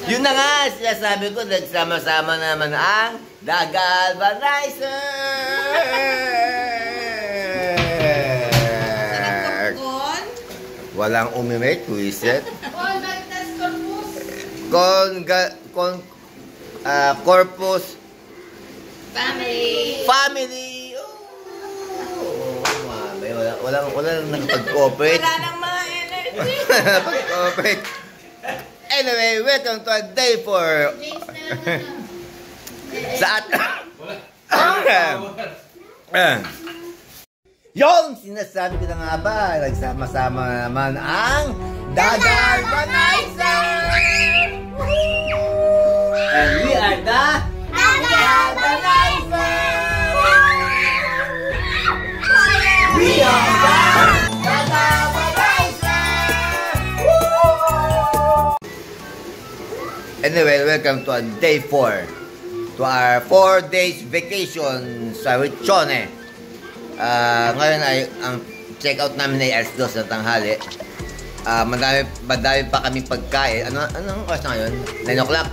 Yun na nga, sinasabi ko, nagsama-sama naman ang The Galvanizer! Sarap kapkon? Walang umimik, wiset. Corpus Family! Walang nakapag-cooperate. Wala nang mga energy. Nakapag-cooperate. Anyway, welcome to a day for... Sa yung sinasabi ko na nga ba, nagsama-sama naman ang The Galvanizer! And we are the Galvanizer! We are the Galvanizer! Anyway, welcome to day 4. To our 4 days vacation sa Richone. Ngayon ay ang check-out namin ay alas 2 ng tanghali. Madami pa kami pagkain. Anong oras na ngayon? 9 o'clock.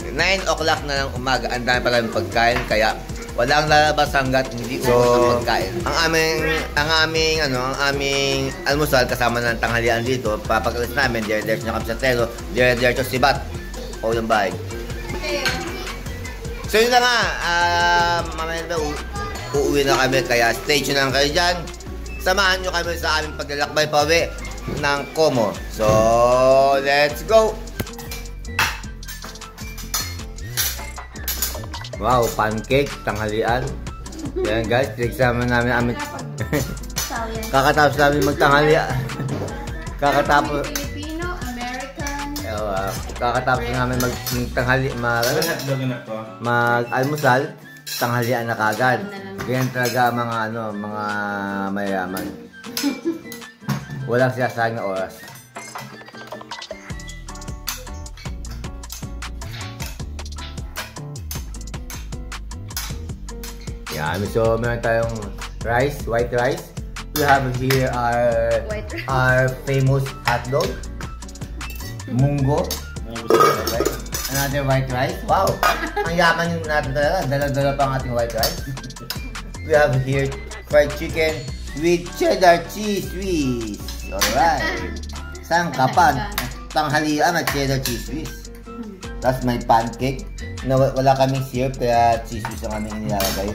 9 o'clock na ng umaga. Ang dami pa kami pagkain. Kaya walang lalabas hanggat hindi ubos ang pagkain. Ang aming almusal kasama ng tanghalian dito. Papagalis namin. Dire-diretso na kami sa Telo. Dire-diretso si Bat. O yung bahay. So yun na nga. Mamaya na uuwi na kami. Kaya stay tuned lang kayo dyan. Samahan nyo kami sa aming paglalakbay pauwi ng Como. So, let's go! Wow, pancake, tanghalian. Yan guys, nagsama namin aming... Kakatapos namin magtanghalian. Kakatapos... Filipino, American. Kakatapos namin mag-almusal, tanghalian na kagad. Ganyan talaga mga mayayaman. Walang sinasayang na oras. Yan, so meron tayong rice, white rice. We have here our famous hotdog. Munggo. Okay. Another white rice. Wow! Ang yaman yung natin talaga. Dala-dala pa ang ating white rice. We have here fried chicken with cheddar cheese whiz. Alright. Saan kapag tanghalian at cheddar cheese whiz. Tapos may pancake. Na wala kaming syrup kaya cheese whiz ang aming nilalagay.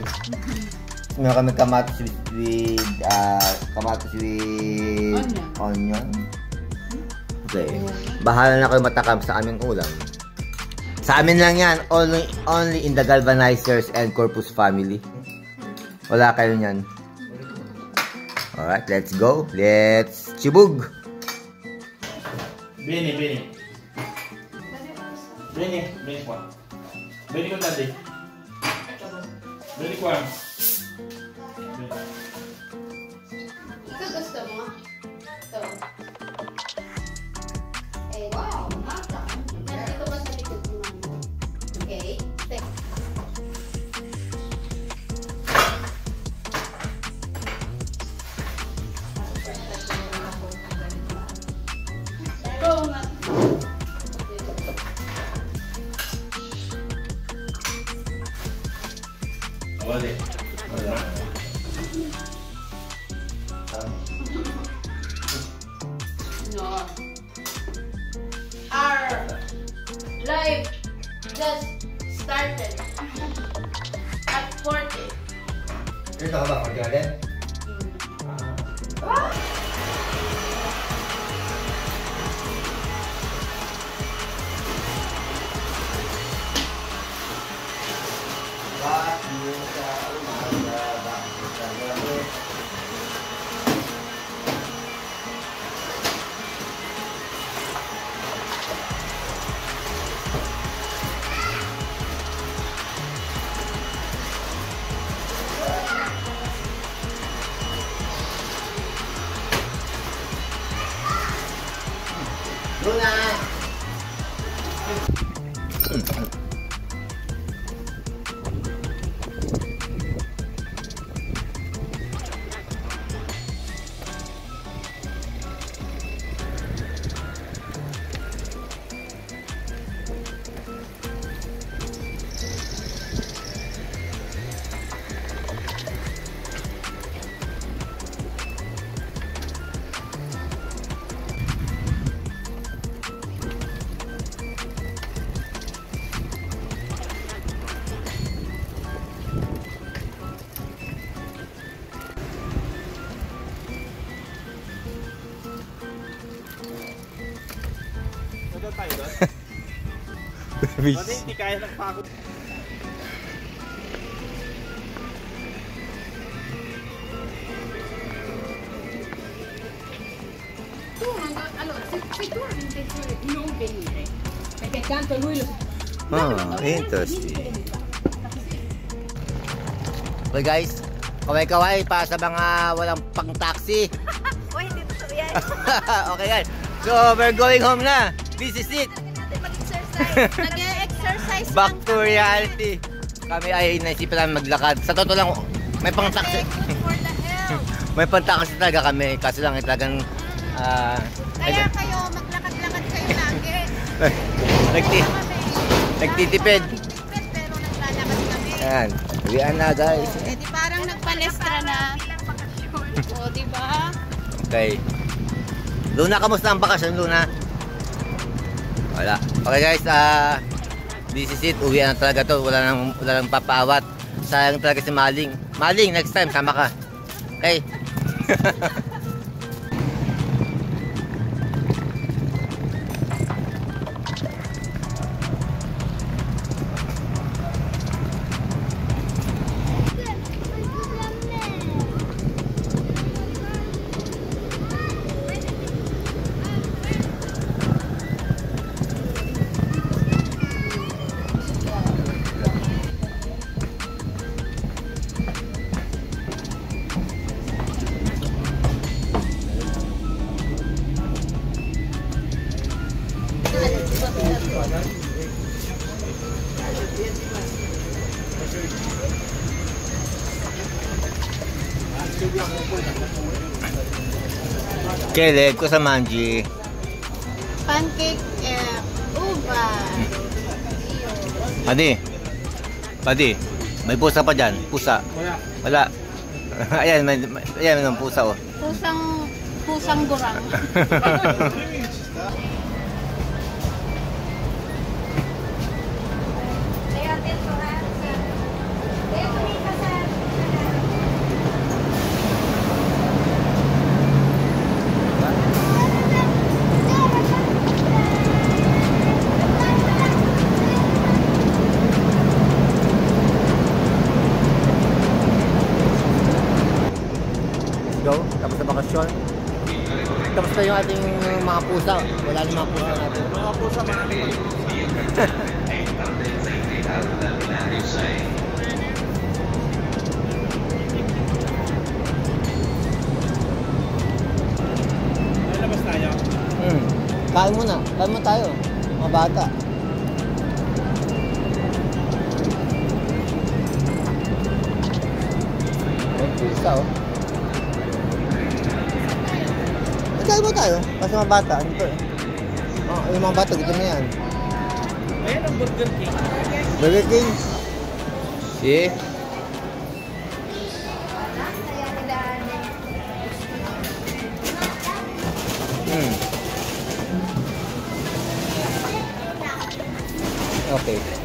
Meron kami kamatis with onion. Okay. Bahala na kayo matakam sa aming ulam. Sa amin lang yan. Only in the Galvanizers and Corpus family. Wala kayo nyan. Alright, let's go. Let's chibug. Bini ko. Bini ko tadi. Bini ko. Ikaw gusto mo? Ito. Eh, wow. Mata. Nandito ka sa likod mo. Okay. Boleh. No. Our life just started at 40. Dito ka ba? Pag-galit? Luna! Pati hindi kaya ng pako. Allora, se tu non venire, perché tanto lui lo... Interesting. Okay guys, kaway-kaway pa sa mga walang pang-taxi. Uy, hindi totoo yan. Okay guys, so we're going home na. This is it. Mag-exercise. Nag-exercise Back lang to kami. reality. Kami ay naisipan namin maglakad. Sa totoo lang, may pang-taxi. For the health. May pang-taxi talaga kami. Kaso lang talagang Kaya kayo, maglakad-lakad kayo lagi. nagtitipid. Pero naglalakad kami. Ayan, uwian na guys. Eh di parang nagpalestra na. O, diba? Okay. Luna, kamusta ang bakasyon, Luna? Wala. Okay guys, this is it. Uwi na talaga to. Wala nang papaawat. Sayang talaga si Maling. Maling, next time, sama ka. Okay? Keleb ko sa Manji. Pancake, uva. Padi, may pusa pa dyan. Pusa. Wala. Ayan, ayan ang pusa oh. Pusang gurang. Go, tapos na bakasyon. Tapos na yung ating mga pusa. Wala na mga pusa natin. Mga pusa, lalabas tayo. Kain muna. Kain muna tayo. Mga bata. May pusa oh. Kain mo tayo. Kasi mga bata. Ano to eh? Oh, yung mga bata, gusto na yan. Ayan ang Burger King. Burger King. See? Okay.